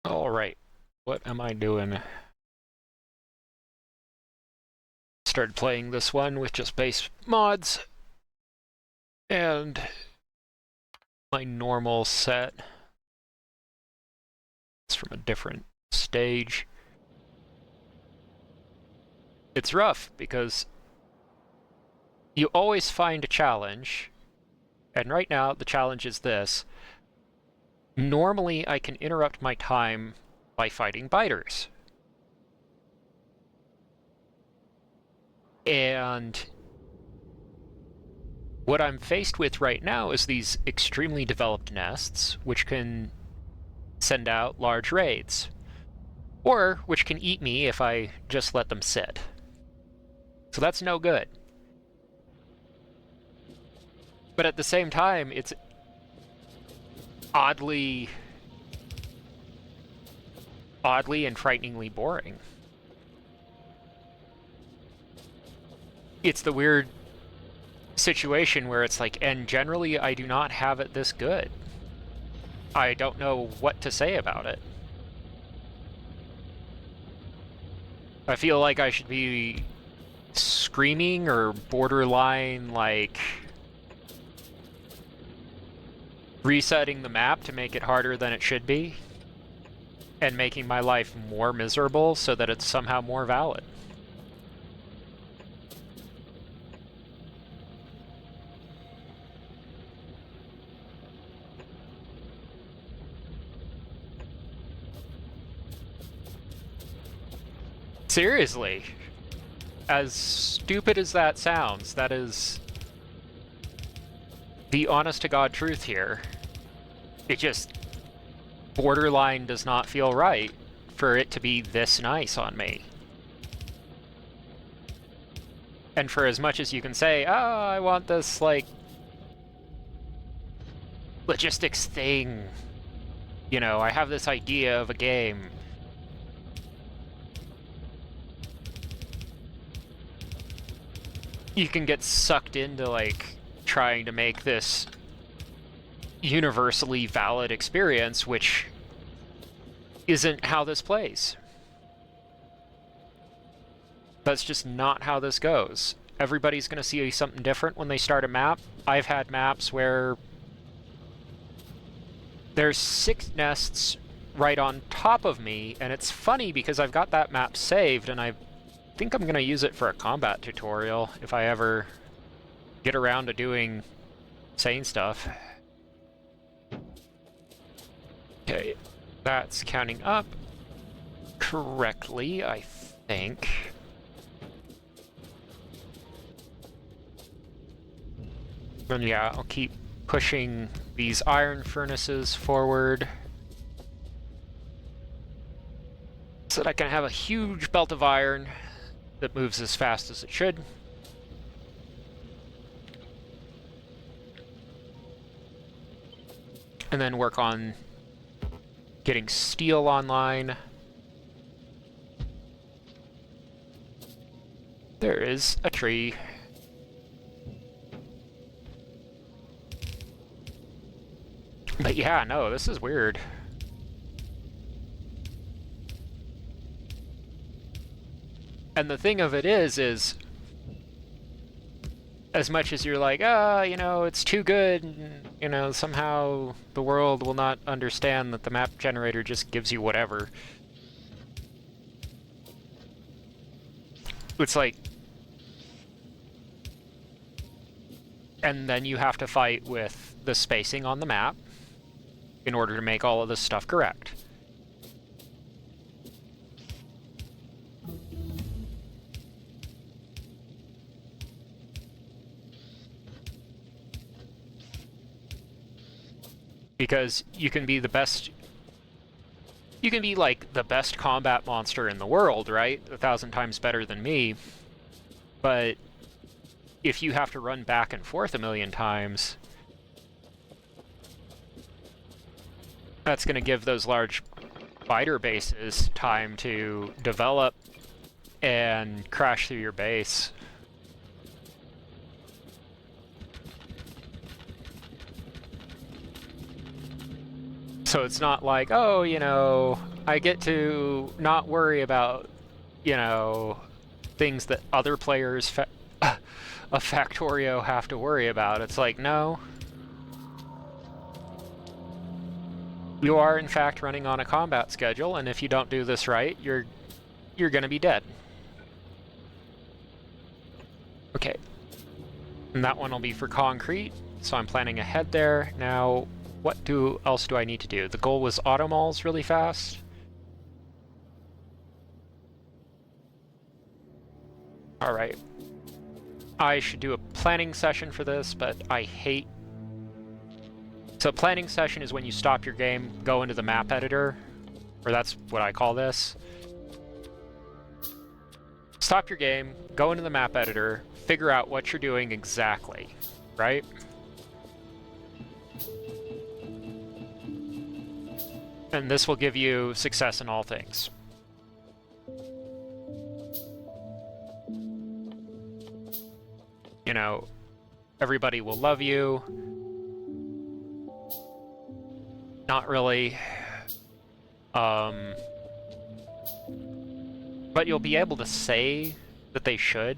Alright, what am I doing? Started playing this one with just base mods and my normal set. It's from a different stage. It's rough because you always find a challenge, and right now the challenge is this. Normally I can interrupt my time by fighting biters. And what I'm faced with right now is these extremely developed nests, which can send out large raids, or which can eat me if I just let them sit. So that's no good. But at the same time, it's oddly and frighteningly boring. It's the weird situation where it's like, and generally I do not have it this good. I don't know what to say about it. I feel like I should be screaming or borderline, like, resetting the map to make it harder than it should be, and making my life more miserable so that it's somehow more valid. Seriously, as stupid as that sounds, that is the honest-to-God truth here. It just borderline does not feel right for it to be this nice on me. And for as much as you can say, oh, I want this, like, logistics thing, you know, I have this idea of a game. You can get sucked into, like, trying to make this universally valid experience, which isn't how this plays. That's just not how this goes. Everybody's going to see something different when they start a map. I've had maps where there's 6 nests right on top of me, and it's funny because I've got that map saved, and I think I'm going to use it for a combat tutorial if I ever get around to doing sane stuff. Okay, that's counting up correctly, I think. And yeah, I'll keep pushing these iron furnaces forward so that I can have a huge belt of iron that moves as fast as it should. And then work on getting steel online. There is a tree. But yeah, no, this is weird. And the thing of it is as much as you're like, you know, it's too good, and, you know, somehow the world will not understand that the map generator just gives you whatever. It's like... And then you have to fight with the spacing on the map in order to make all of this stuff correct. Because you can be the best... You can be, like, the best combat monster in the world, right? 1,000 times better than me. But if you have to run back and forth a million times, that's going to give those large fighter bases time to develop and crash through your base. So it's not like, oh, you know, I get to not worry about, things that other players of Factorio have to worry about. It's like, no. You are, in fact, running on a combat schedule, and if you don't do this right, you're gonna be dead. Okay. And that one will be for concrete, so I'm planning ahead there. Now, what else do I need to do? The goal was Automalls really fast. Alright. I should do a planning session for this, but I hate... So planning session is when you stop your game, go into the map editor, or that's what I call this. Stop your game, go into the map editor, figure out what you're doing exactly, right? And this will give you success in all things. Everybody will love you. Not really. But you'll be able to say that they should.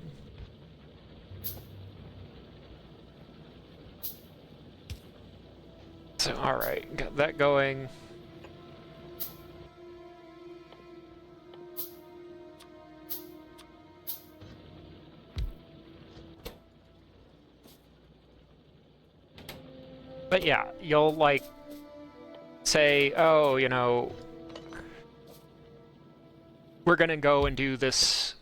So, alright, got that going. But yeah, you'll, say, oh, we're gonna go and do this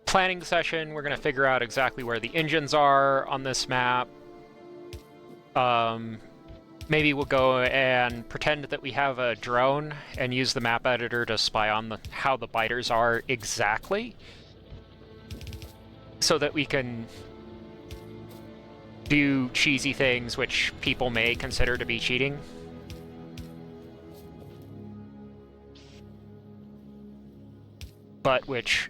planning session, we're gonna figure out exactly where the engines are on this map. Maybe we'll go and pretend that we have a drone and use the map editor to spy on how the biters are exactly, so that we can do cheesy things which people may consider to be cheating. But which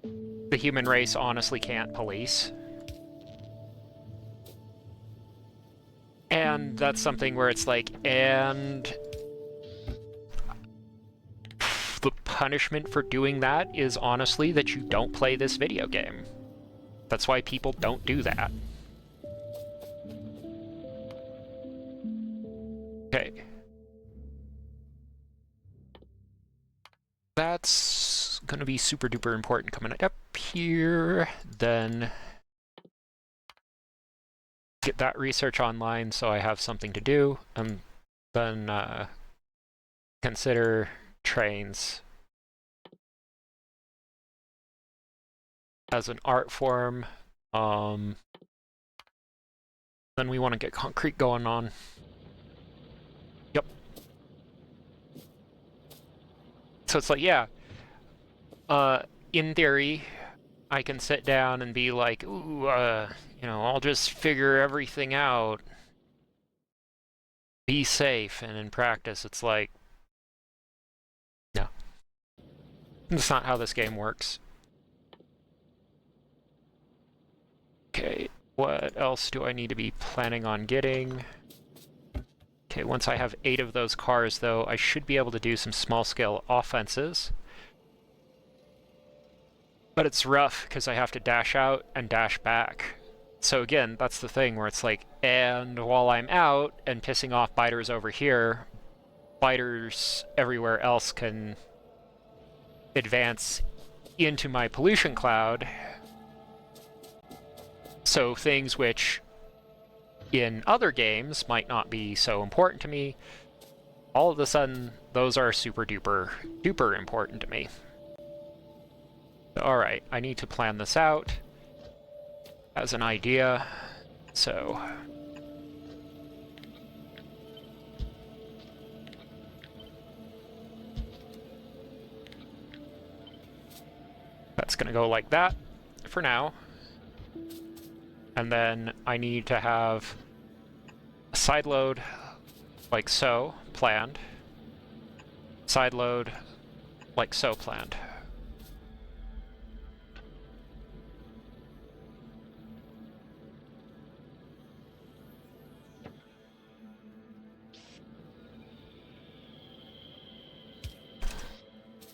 the human race honestly can't police. And that's something where it's like, and the punishment for doing that is honestly that you don't play this video game. That's why people don't do that. Okay. That's gonna be super duper important coming up here. Then get that research online so I have something to do, and then consider trains as an art form. Then we want to get concrete going on. Yep. So it's like, yeah, in theory, I can sit down and be like, ooh, I'll just figure everything out. Be safe, and in practice, it's like, no. That's not how this game works. Okay, what else do I need to be planning on getting? Okay, once I have 8 of those cars, though, I should be able to do some small-scale offenses. But it's rough, because I have to dash out and dash back. So again, that's the thing where it's like, and while I'm out and pissing off biters over here, biters everywhere else can advance into my pollution cloud. So things which in other games might not be so important to me, all of a sudden, those are super duper duper important to me. Alright, I need to plan this out as an idea, so... That's gonna go like that for now. And then I need to have a side load like so, planned. Side load like so, planned.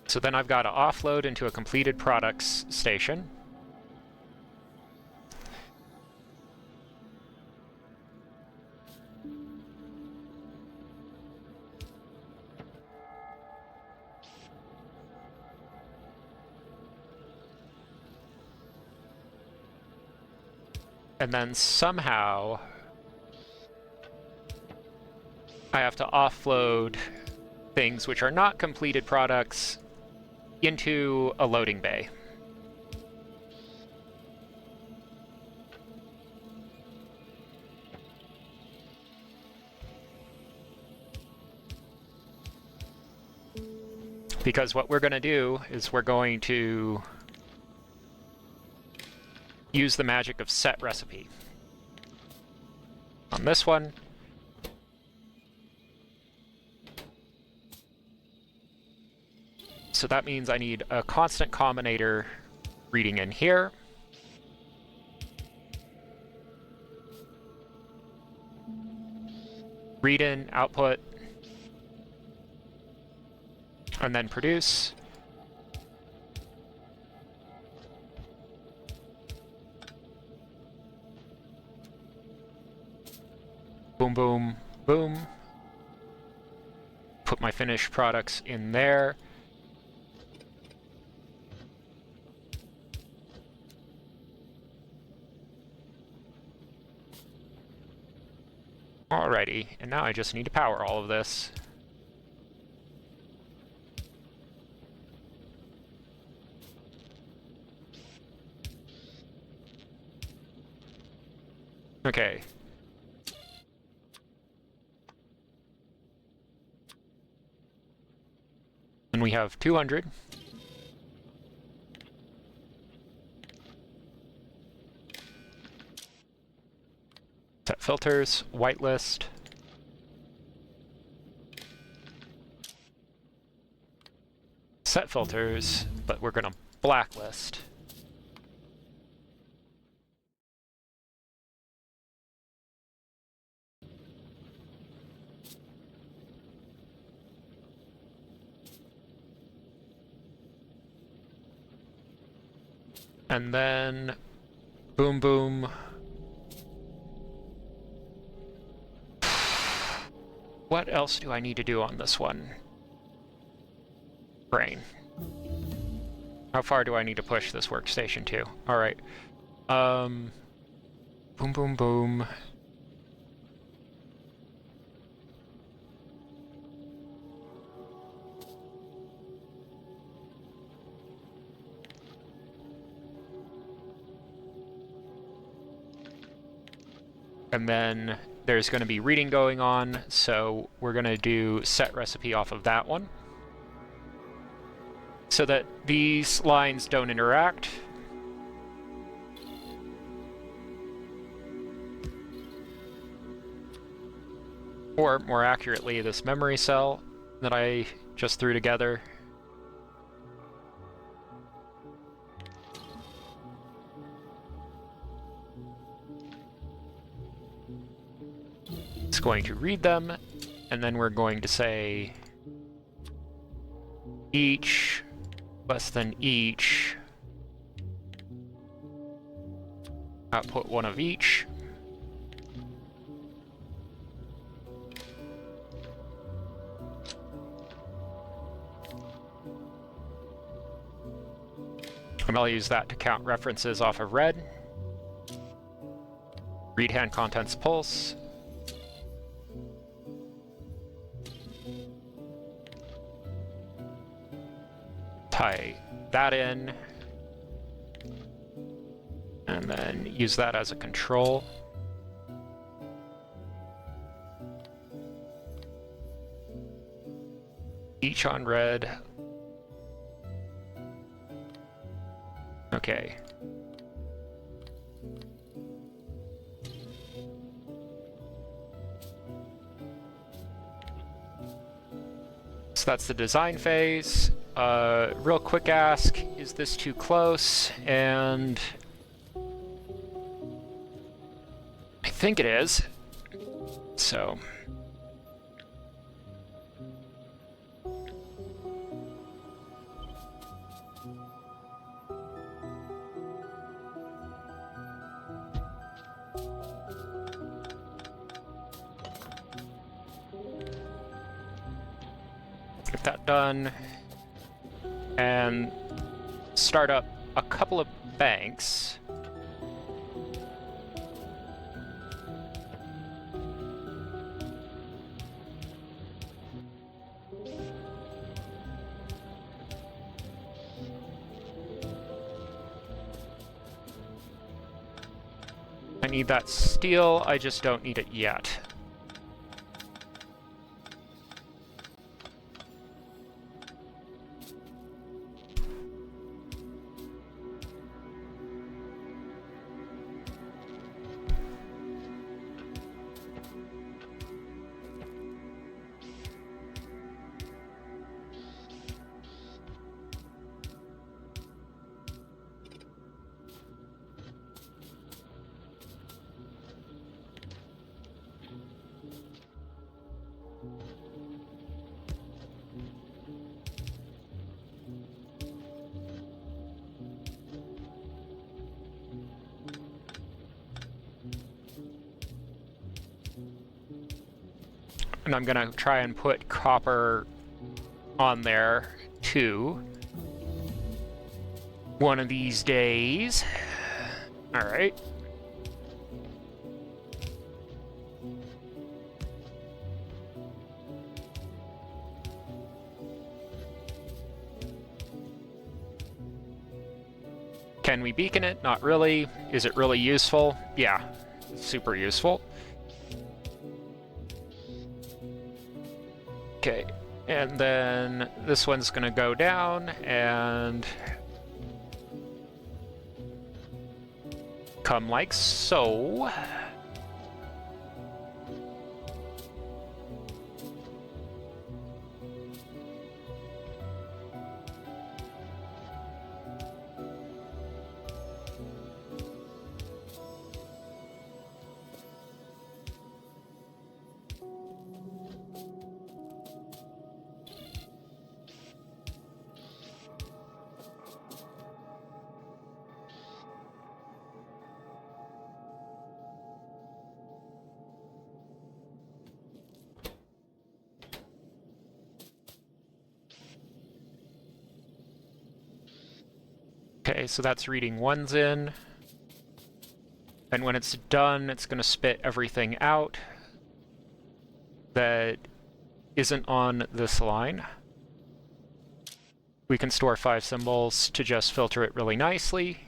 So then I've got to offload into a completed products station. And then somehow I have to offload things which are not completed products into a loading bay. Because what we're going to do is we're going to use the magic of set recipe. On this one, so that means I need a constant combinator reading in here. Read in, output, and then produce. Boom, boom, boom. Put my finished products in there. Alrighty, and now I just need to power all of this. Okay. And we have 200. Set filters, whitelist. Set filters, but we're gonna blacklist. And then, boom, boom. What else do I need to do on this one? Brain. How far do I need to push this workstation to? Alright. Boom, boom, boom. And then there's going to be reading going on, so we're going to do set recipe off of that one, so that these lines don't interact. Or, more accurately, this memory cell that I just threw together. It's going to read them, and then we're going to say each less than each, output one of each. And I'll use that to count references off of red. Read hand contents pulse. Tie that in, and then use that as a control. Each on red. Okay. So that's the design phase. Real quick ask, is this too close? And I think it is. So Get that done. And start up a couple of banks. I need that steel, I just don't need it yet. And I'm gonna try and put copper on there too. One of these days. Alright. Can we beacon it? Not really. Is it really useful? Yeah, super useful. Okay, and then this one's gonna go down and come like so. Okay, so that's reading ones in. And when it's done, it's going to spit everything out that isn't on this line. We can store 5 symbols to just filter it really nicely.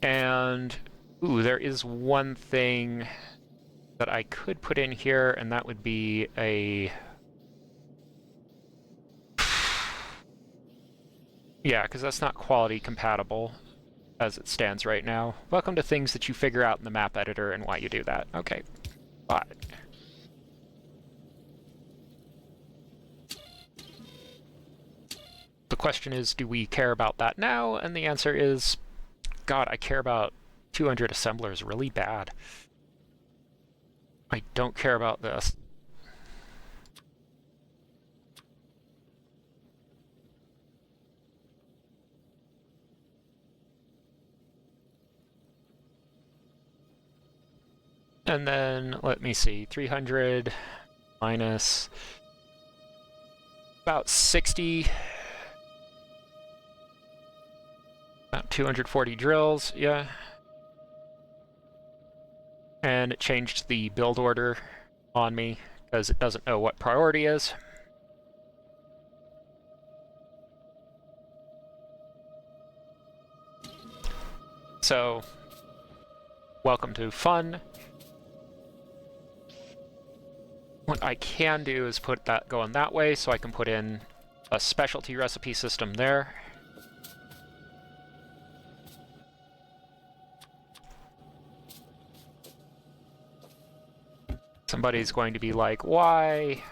And, ooh, there is one thing that I could put in here, and that would be a... Yeah, because that's not quality compatible as it stands right now. Welcome to things that you figure out in the map editor and why you do that. Okay, but... The question is, do we care about that now? And the answer is, God, I care about 200 assemblers really bad. I don't care about this. And then, let me see, 300 minus about 60, about 240 drills, yeah. And it changed the build order on me because it doesn't know what priority is. So, welcome to fun. What I can do is put that going that way, so I can put in a specialty recipe system there. Somebody's going to be like, why?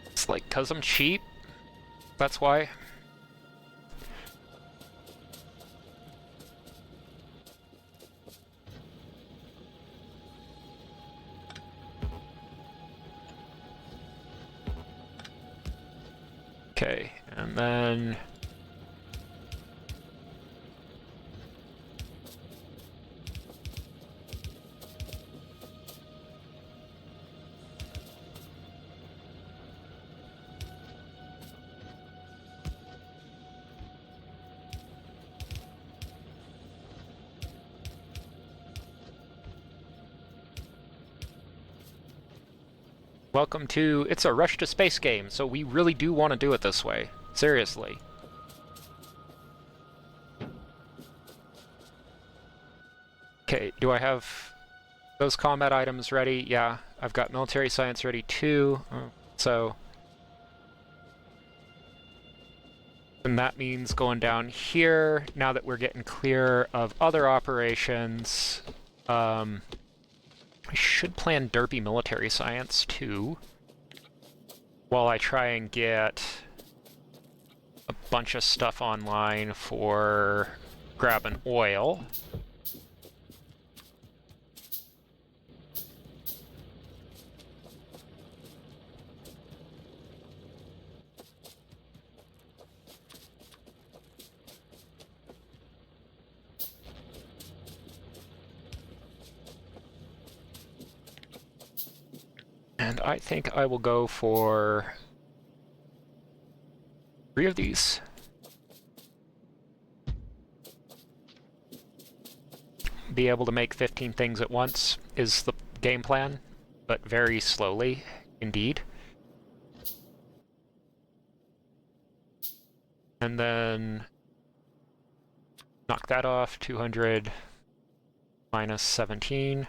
It's like, 'cause I'm cheap? That's why. Okay, and then... welcome to... It's a Rush to Space game, so we really do want to do it this way. Seriously. Okay, do I have those combat items ready? Yeah, I've got military science ready too. So... And that means going down here, now that we're getting clear of other operations, I should plan derpy military science too, while I try and get a bunch of stuff online for grabbing oil. And I think I will go for 3 of these. Be able to make 15 things at once is the game plan, but very slowly indeed. And then knock that off, 200 minus 17.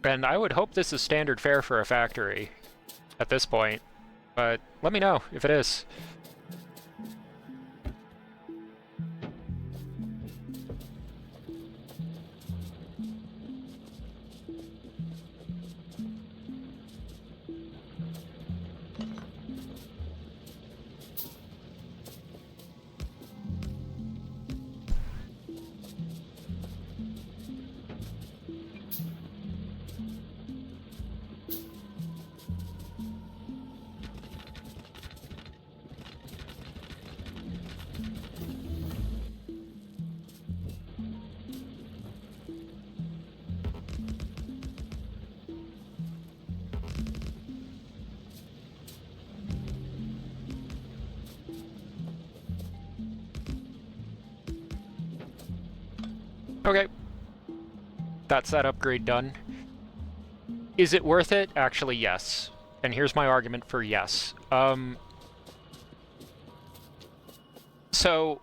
And I would hope this is standard fare for a factory at this point, but let me know if it is. Okay. That's that upgrade done. Is it worth it? Actually, yes. And here's my argument for yes. So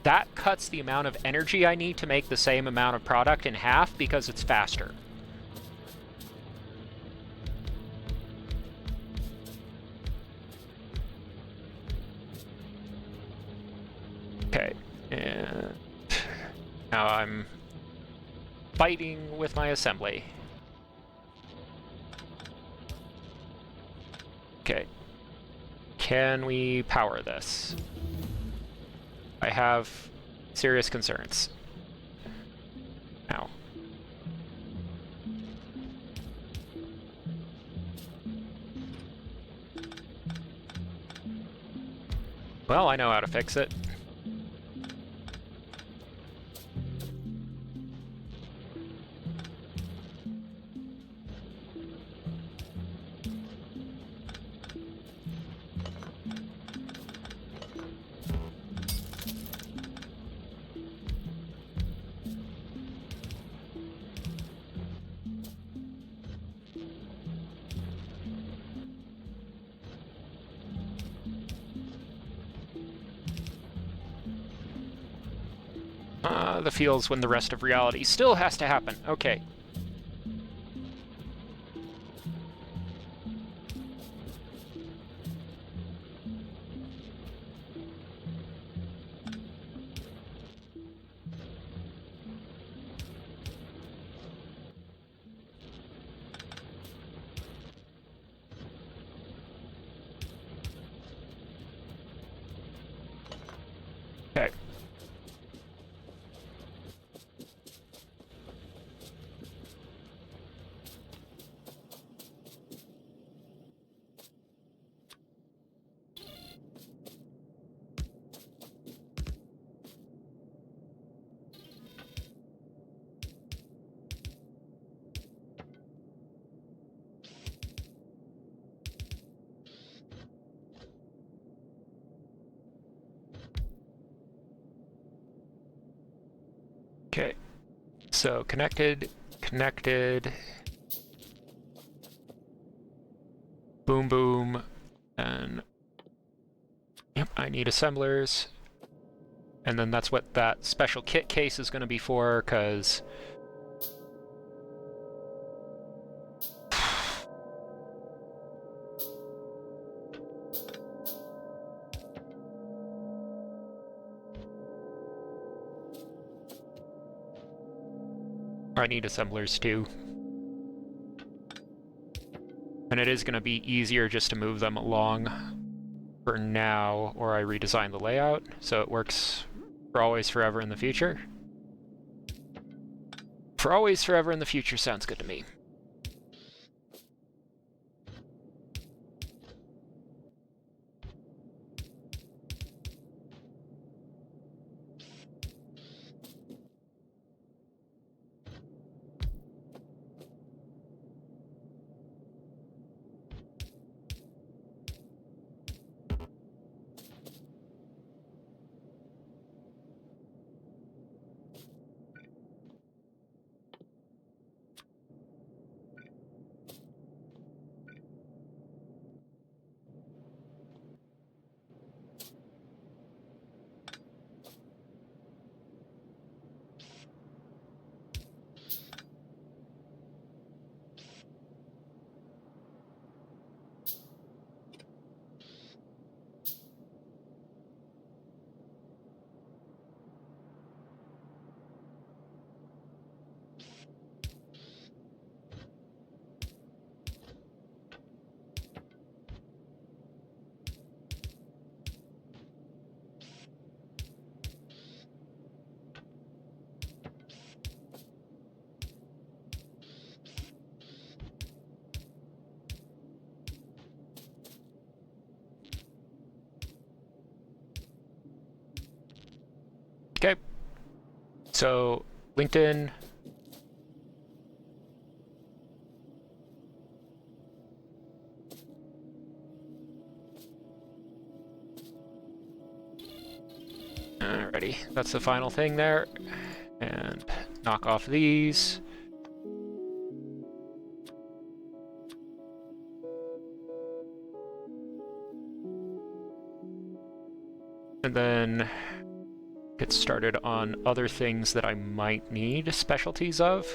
that cuts the amount of energy I need to make the same amount of product in half because it's faster. Okay, and now I'm fighting with my assembly. Okay, can we power this? I have serious concerns. Ow. Well, I know how to fix it. The feels when the rest of reality still has to happen. Okay. Okay. So connected, connected, boom, boom, and yep, I need assemblers. And then that's what that special kit case is going to be for, because I need assemblers too. And it is going to be easier just to move them along for now, or I redesign the layout so it works for always forever in the future. For always forever in the future sounds good to me. Okay, so LinkedIn. Alrighty, that's the final thing there. And knock off these. And then get started on other things that I might need specialties of.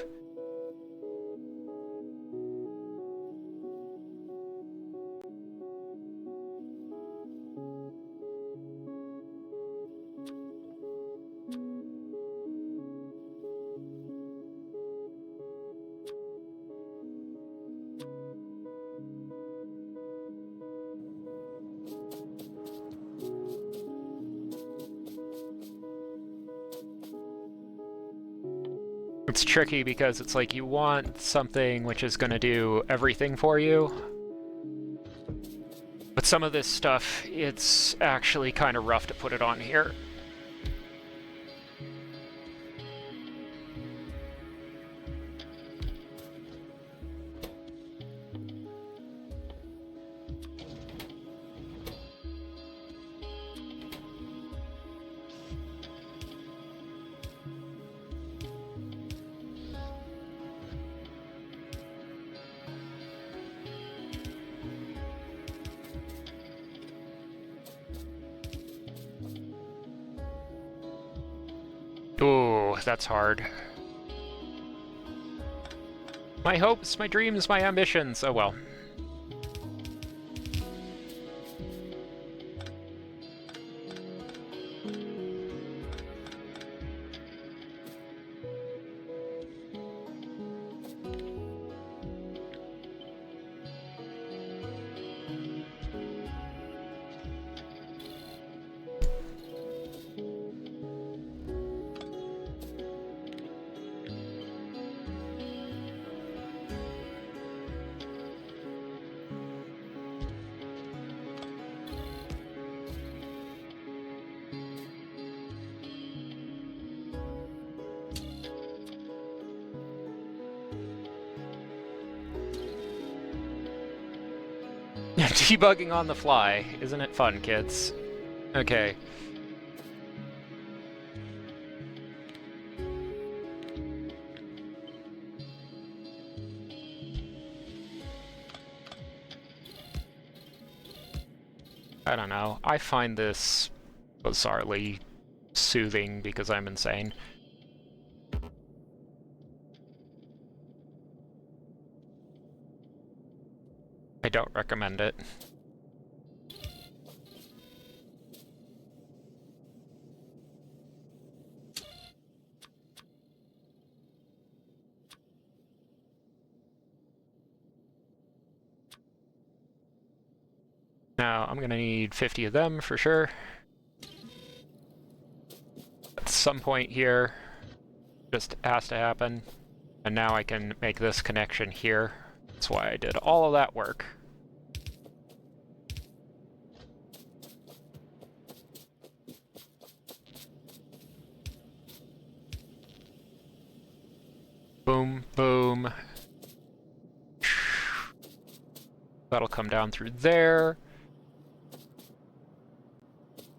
It's tricky because it's like you want something which is going to do everything for you. But some of this stuff, it's actually kind of rough to put it on here. Ooh, that's hard. My hopes, my dreams, my ambitions. Oh well. Debugging on the fly. Isn't it fun, kids? Okay. I don't know. I find this bizarrely soothing because I'm insane. I don't recommend it. Now, I'm gonna need 50 of them for sure. At some point here, just has to happen. And now I can make this connection here. That's why I did all of that work. Boom, boom. That'll come down through there.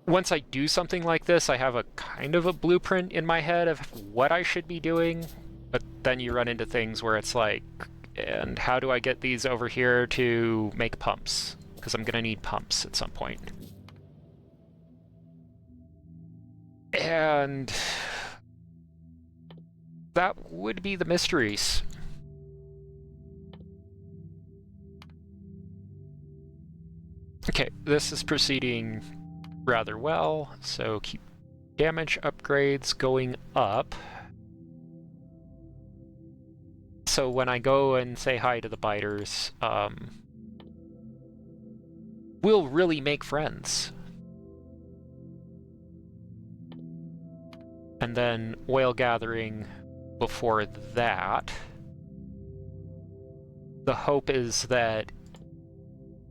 Once I do something like this, I have a kind of a blueprint in my head of what I should be doing, but then you run into things where it's like, and how do I get these over here to make pumps? Because I'm gonna need pumps at some point. And that would be the mysteries. Okay, this is proceeding rather well, so keep damage upgrades going up. So when I go and say hi to the biters, we'll really make friends. And then oil gathering before that. The hope is that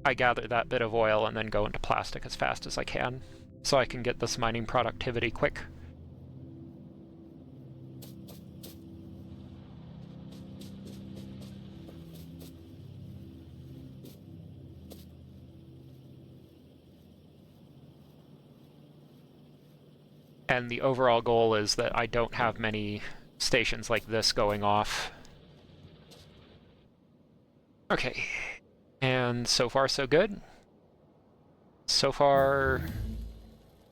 I gather that bit of oil and then go into plastic as fast as I can, so I can get this mining productivity quick. And the overall goal is that I don't have many stations like this going off. Okay. And so far, so good. So far,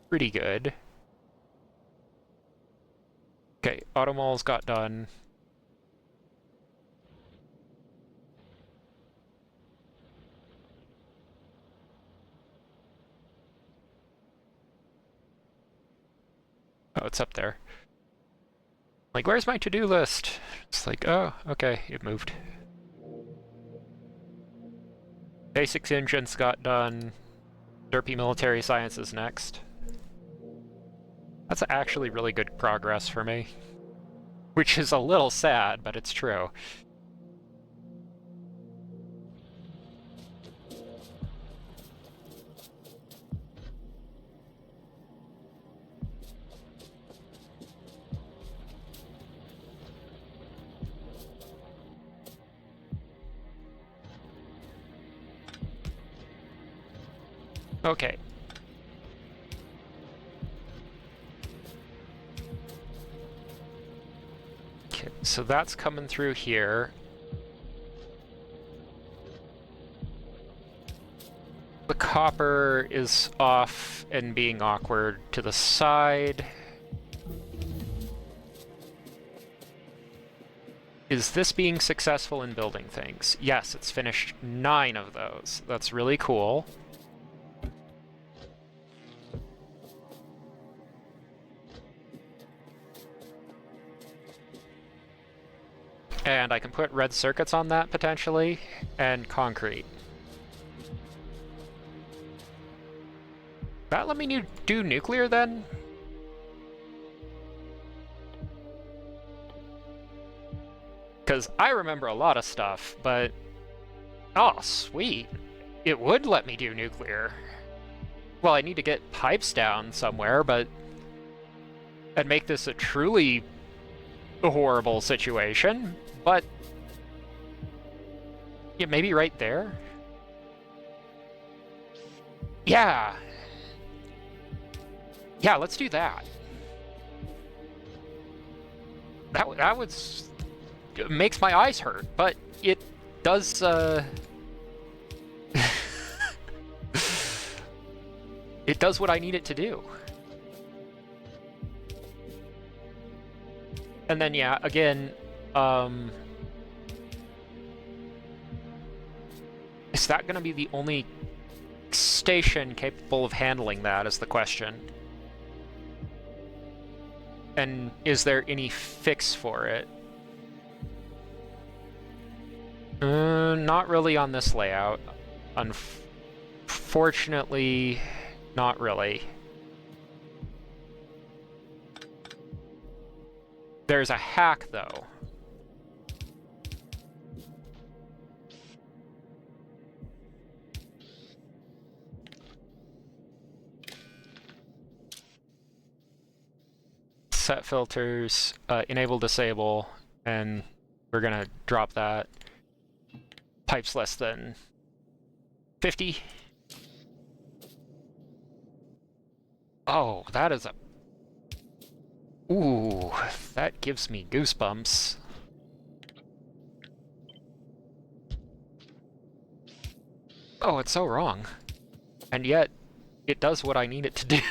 pretty good. Okay, Automall's got done. Oh, it's up there. Like, where's my to-do list? It's like, oh, okay, it moved. Basics engines got done. Derpy military science is next. That's actually really good progress for me. Which is a little sad, but it's true. Okay. Okay, so that's coming through here. The copper is off and being awkward to the side. Is this being successful in building things? Yes, it's finished 9 of those. That's really cool. And I can put red circuits on that, potentially, and concrete. That let me do nuclear, then? Because I remember a lot of stuff, but... Oh, sweet. It would let me do nuclear. Well, I need to get pipes down somewhere, but... and make this a truly horrible situation. But, yeah, maybe right there? Yeah. Yeah, let's do that. That was... it makes my eyes hurt, but it does, It does what I need it to do. And then, yeah, again, is that going to be the only station capable of handling that, is the question. And is there any fix for it? Not really on this layout. Unfortunately, not really. There's a hack, though. Set filters, enable, disable, and we're gonna drop that. Pipes less than 50. Oh, that is a... Ooh, that gives me goosebumps. Oh, it's so wrong. And yet, it does what I need it to do.